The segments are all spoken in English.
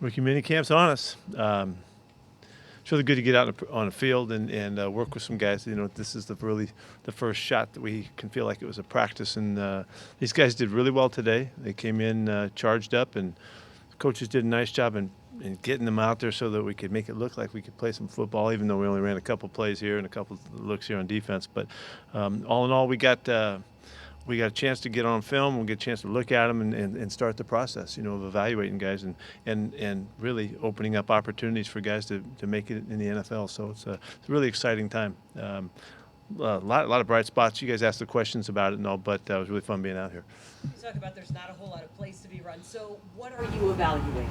Rookie Minicamp's on us. It's really good to get out on a field and work with some guys. You know, this is the first shot that we can feel like it was a practice. And these guys did really well today. They came in charged up, and coaches did a nice job in getting them out there so that we could make it look like we could play some football, even though we only ran a couple plays here and a couple looks here on defense. But all in all, we got a chance to get on film. We'll get a chance to look at them and start the process, you know, of evaluating guys and really opening up opportunities for guys to make it in the NFL. So it's a really exciting time. A lot of bright spots. You guys asked the questions about it and all, but it was really fun being out here. You talk about there's not a whole lot of plays to be run. So what are you evaluating?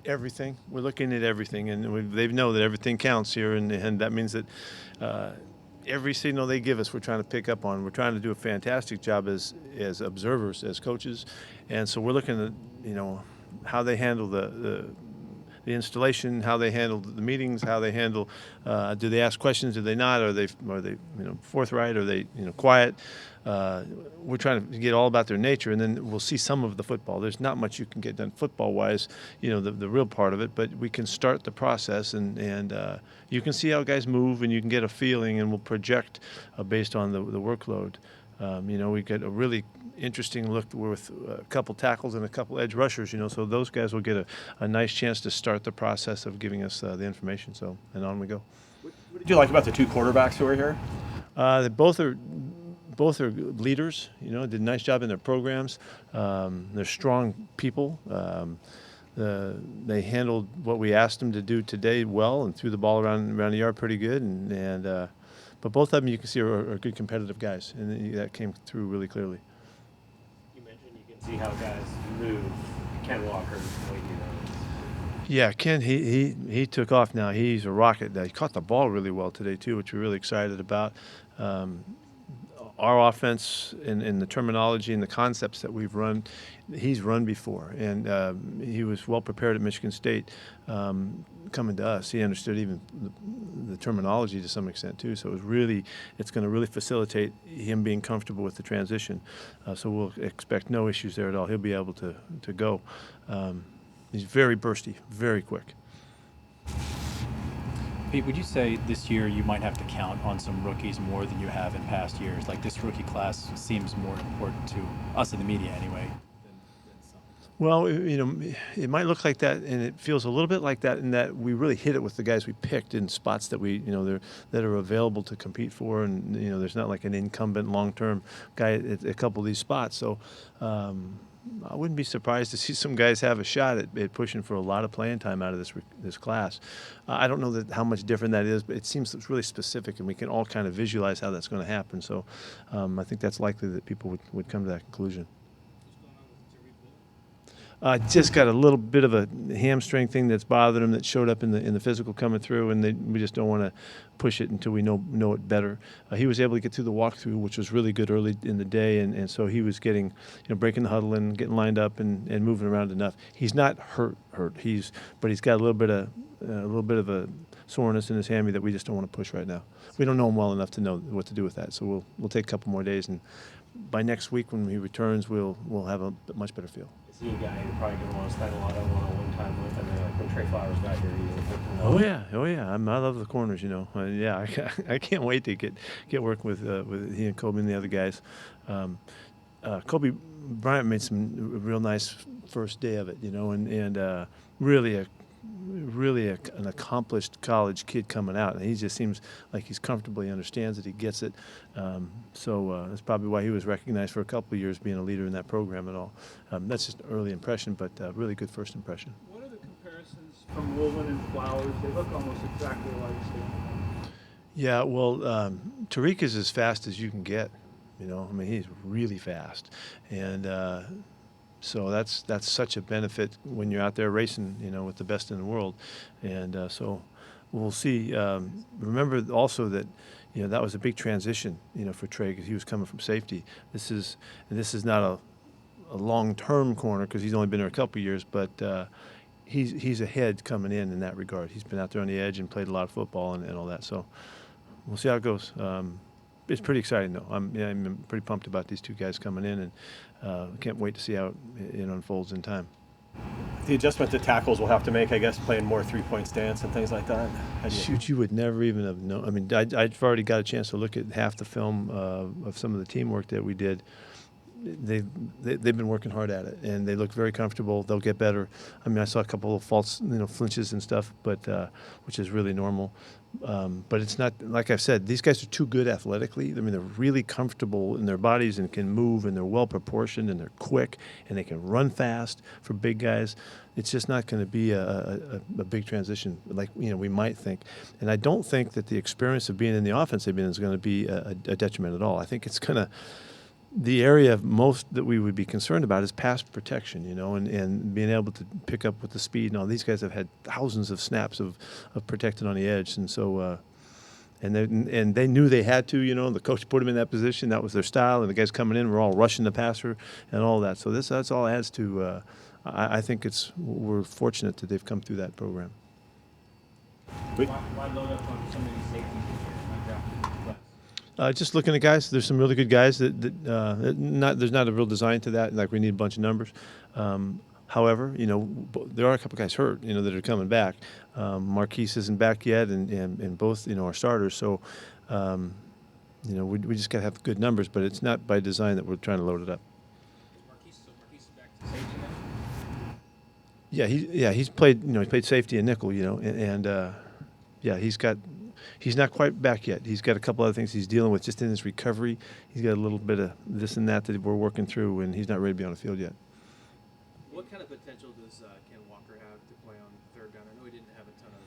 Everything. We're looking at everything, and they know that everything counts here, and that means that every signal they give us, we're trying to pick up on. We're trying to do a fantastic job as observers, as coaches, and so we're looking at, you know, how they handle the installation, how they handle the meetings, how they handle. Do they ask questions? Do they not? Are they forthright? Are they quiet? We're trying to get all about their nature, and then we'll see some of the football. There's not much you can get done football-wise, the real part of it, but we can start the process, and you can see how guys move, and you can get a feeling, and we'll project based on the workload. We get a really interesting look with a couple tackles and a couple edge rushers, so those guys will get a nice chance to start the process of giving us the information. So, and on we go. What did you like about the two quarterbacks who are here? They both are leaders, did a nice job in their programs. They're strong people. They handled what we asked them to do today well and threw the ball around the yard pretty good. But both of them, you can see, are good competitive guys, and that came through really clearly. You mentioned you can see how guys move. Ken Walker, Yeah, Ken, he took off now. He's a rocket. He caught the ball really well today, too, which we're really excited about. Our offense and the terminology and the concepts that we've run, he's run before. And he was well prepared at Michigan State. Coming to us, he understood even the terminology to some extent too. So it's going to really facilitate him being comfortable with the transition. So we'll expect no issues there at all. He'll be able to go. He's very bursty, very quick. Pete, would you say this year you might have to count on some rookies more than you have in past years? Like, this rookie class seems more important to us in the media anyway. Well, it might look like that, and it feels a little bit like that in that we really hit it with the guys we picked in spots that that are available to compete for, and there's not like an incumbent long-term guy at a couple of these spots. So I wouldn't be surprised to see some guys have a shot at pushing for a lot of playing time out of this class. I don't know how much different that is, but it seems it's really specific, and we can all kind of visualize how that's going to happen. So I think that's likely that people would come to that conclusion. Just got a little bit of a hamstring thing that's bothered him that showed up in the physical coming through, and we just don't want to push it until we know it better. He was able to get through the walkthrough, which was really good early in the day, and so he was getting, breaking the huddle and getting lined up and moving around enough. He's not hurt. But he's got a little bit of a soreness in his hammy that we just don't want to push right now. We don't know him well enough to know what to do with that, so we'll take a couple more days, and by next week when he returns, we'll have a much better feel. Is he a guy you're probably going to want to spend a lot of one-on-one time with? I mean, like when Trey Flowers got here, he was Oh yeah. I love the corners. I can't wait to get working with he and Kobe and the other guys. Kobe Bryant made some real nice first day of it, and really an accomplished college kid coming out, and he just seems like he's comfortable. He understands it. He gets it. So that's probably why he was recognized for a couple of years being a leader in that program and all. That's just an early impression, but really good first impression. What are the comparisons from Woolman and Flowers? They look almost exactly like Stan. Yeah, well, Tariq is as fast as you can get. He's really fast, and so that's such a benefit when you're out there racing, with the best in the world, and so we'll see. Remember also that, that was a big transition, for Trey, because he was coming from safety. This is not a long-term corner because he's only been there a couple of years, but he's ahead coming in that regard. He's been out there on the edge and played a lot of football and all that. So we'll see how it goes. It's pretty exciting, though. I'm pretty pumped about these two guys coming in, and can't wait to see how it unfolds in time. The adjustment to tackles we'll have to make, I guess, playing more three-point stance and things like that. Shoot, you would never even have known. I mean, I've already got a chance to look at half the film of some of the teamwork that we did. They've been working hard at it, and they look very comfortable. They'll get better. I mean, I saw a couple of false, flinches and stuff, but which is really normal. But it's not, like I've said, these guys are too good athletically. I mean, they're really comfortable in their bodies and can move, and they're well proportioned, and they're quick, and they can run fast for big guys. It's just not going to be a big transition like we might think. And I don't think that the experience of being in the offense they've been in is going to be a detriment at all. I think it's going to. The area of most that we would be concerned about is pass protection, and being able to pick up with the speed. Now, these guys have had thousands of snaps of protecting on the edge, and so and they knew they had to. The coach put them in that position. That was their style, and the guys coming in were all rushing the passer and all that. So that's all adds to. I think we're fortunate that they've come through that program. Why load up on so many safeties this year? Just looking at guys, there's some really good guys that there's not a real design to that. Like we need a bunch of numbers. However, there are a couple guys hurt, that are coming back. Marquise isn't back yet, and both, are starters. So, we just got to have good numbers, but it's not by design that we're trying to load it up. Marquise is back to safety now? Yeah, he's played, he played safety and nickel, he's not quite back yet. He's got a couple other things he's dealing with just in his recovery. He's got a little bit of this and that we're working through, and he's not ready to be on the field yet. What kind of potential does Ken Walker have to play on third down? I know he didn't have a ton of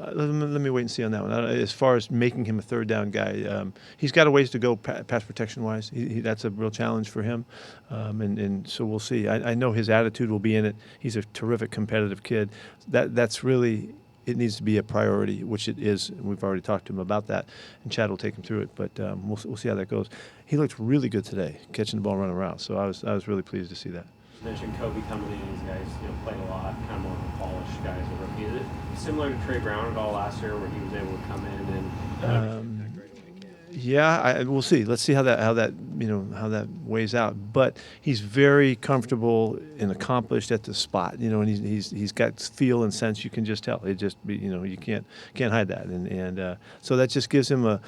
catches. Let me wait and see on that one. As far as making him a third down guy, he's got a ways to go pass protection wise. That's a real challenge for him, and so we'll see. I know his attitude will be in it. He's a terrific competitive kid. That's really. It needs to be a priority, which it is. And we've already talked to him about that, and Chad will take him through it. But we'll see how that goes. He looked really good today, catching the ball, running around. So I was really pleased to see that. You mentioned Kobe coming in. These guys, played a lot, kind of more of a polished guy as a rookie. Is it similar to Trey Brown at all last year, where he was able to come in and? Yeah, we'll see. Let's see how that weighs out. But he's very comfortable and accomplished at the spot, and he's got feel and sense. You can just tell. It just you can't hide that, and so that just gives him a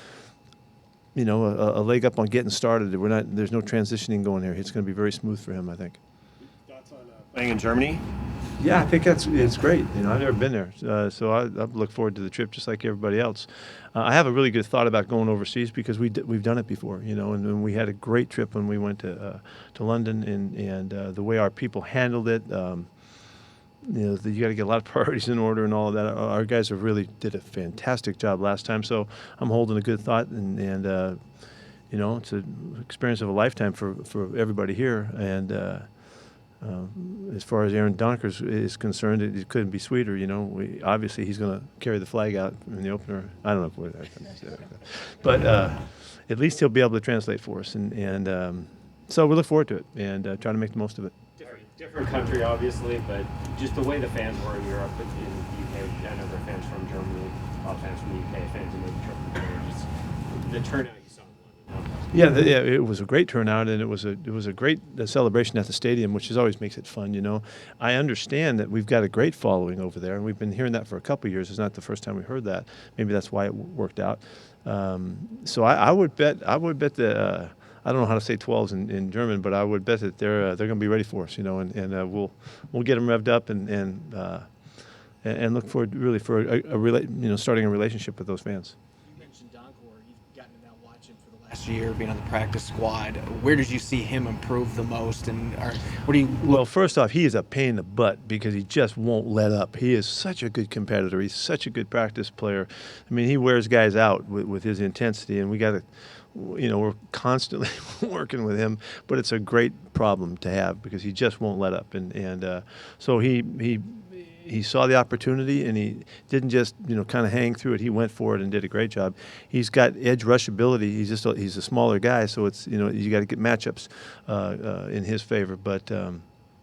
leg up on getting started. There's no transitioning going here. It's going to be very smooth for him, I think. Thoughts on playing in Germany? Yeah, I think it's great. I've never been there, so I look forward to the trip just like everybody else. I have a really good thought about going overseas because we've done it before, and we had a great trip when we went to London, and the way our people handled it. You got to get a lot of priorities in order and all of that. Our guys really did a fantastic job last time, so I'm holding a good thought, and it's an experience of a lifetime for everybody here, and. As far as Aaron Donkers is concerned, it couldn't be sweeter. Obviously he's going to carry the flag out in the opener. I don't know if we're there, but at least he'll be able to translate for us, and so we look forward to it and try to make the most of it. Different country, obviously, but just the way the fans were in Europe and in the UK. I know there are fans from Germany, a lot of fans from the UK, fans who made the trip from there. Just the turnout you saw. Yeah, it was a great turnout, and it was a great celebration at the stadium, which always makes it fun. I understand that we've got a great following over there, and we've been hearing that for a couple of years. It's not the first time we heard that. Maybe that's why it worked out. So I would bet that I don't know how to say 12s in German, but I would bet that they're going to be ready for us. And we'll get them revved up and look forward really for starting a relationship with those fans. Last year, being on the practice squad, where did you see him improve the most, and what do you? Well, first off, he is a pain in the butt because he just won't let up. He is such a good competitor. He's such a good practice player. I mean, he wears guys out with his intensity, and we got to, we're constantly working with him. But it's a great problem to have because he just won't let up, and so he saw the opportunity, and he didn't just kind of hang through it. He went for it and did a great job. He's got edge rush ability. He's a smaller guy, so it's you got to get matchups in his favor. But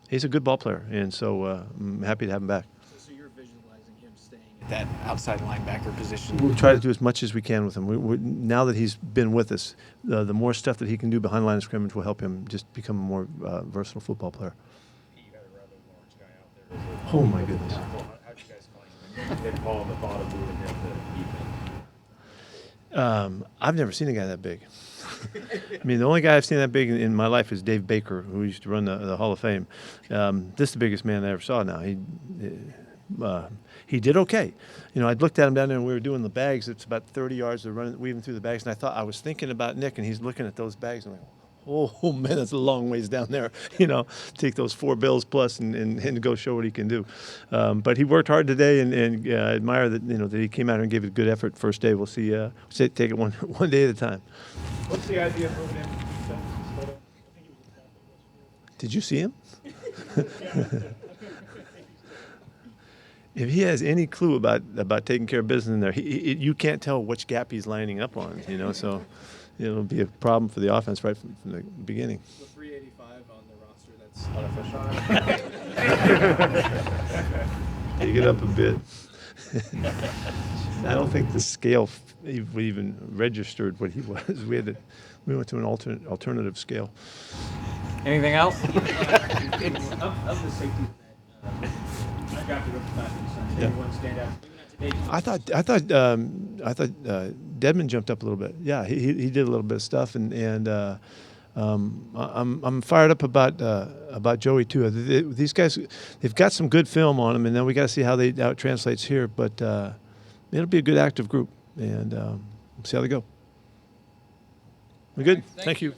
he's a good ball player, and so I'm happy to have him back. So you're visualizing him staying at that outside linebacker position. We'll try to do as much as we can with him. Now that he's been with us, the more stuff that he can do behind the line of scrimmage will help him just become a more versatile football player. You guys are Oh my goodness. How'd you guys call him? They call him the thought of moving him to defense. I've never seen a guy that big. I mean, the only guy I've seen that big in my life is Dave Baker, who used to run the Hall of Fame. This is the biggest man I ever saw now. He did okay. You know, I looked at him down there and we were doing the bags. It's about 30 yards of running, weaving through the bags. And I was thinking about Nick, and he's looking at those bags and I'm like, oh man, that's a long ways down there. You know, take those 4 bills plus and go show what he can do. But he worked hard today, and I admire that, you know, that he came out and gave it a good effort first day. We'll see. Take it one day at a time. What's the idea of moving him to defense instead of, I think he was a tackle yesterday. Did you see him? If he has any clue about taking care of business in there, you can't tell which gap he's lining up on. You know, so it'll be a problem for the offense right from the beginning. The 385 on the roster, that's unofficial. Take it up a bit. I don't think the scale even registered what he was. We went to an alternative scale. Anything else? Of the safety net, I got to go back and Sunday. Yeah. Anyone stand out? Maybe not today. I thought Dedmon jumped up a little bit. Yeah, he did a little bit of stuff, and I'm fired up about Joey too. These guys, they've got some good film on them, and then we got to see how it translates here. But it'll be a good active group, and see how they go. We're good. Thank you.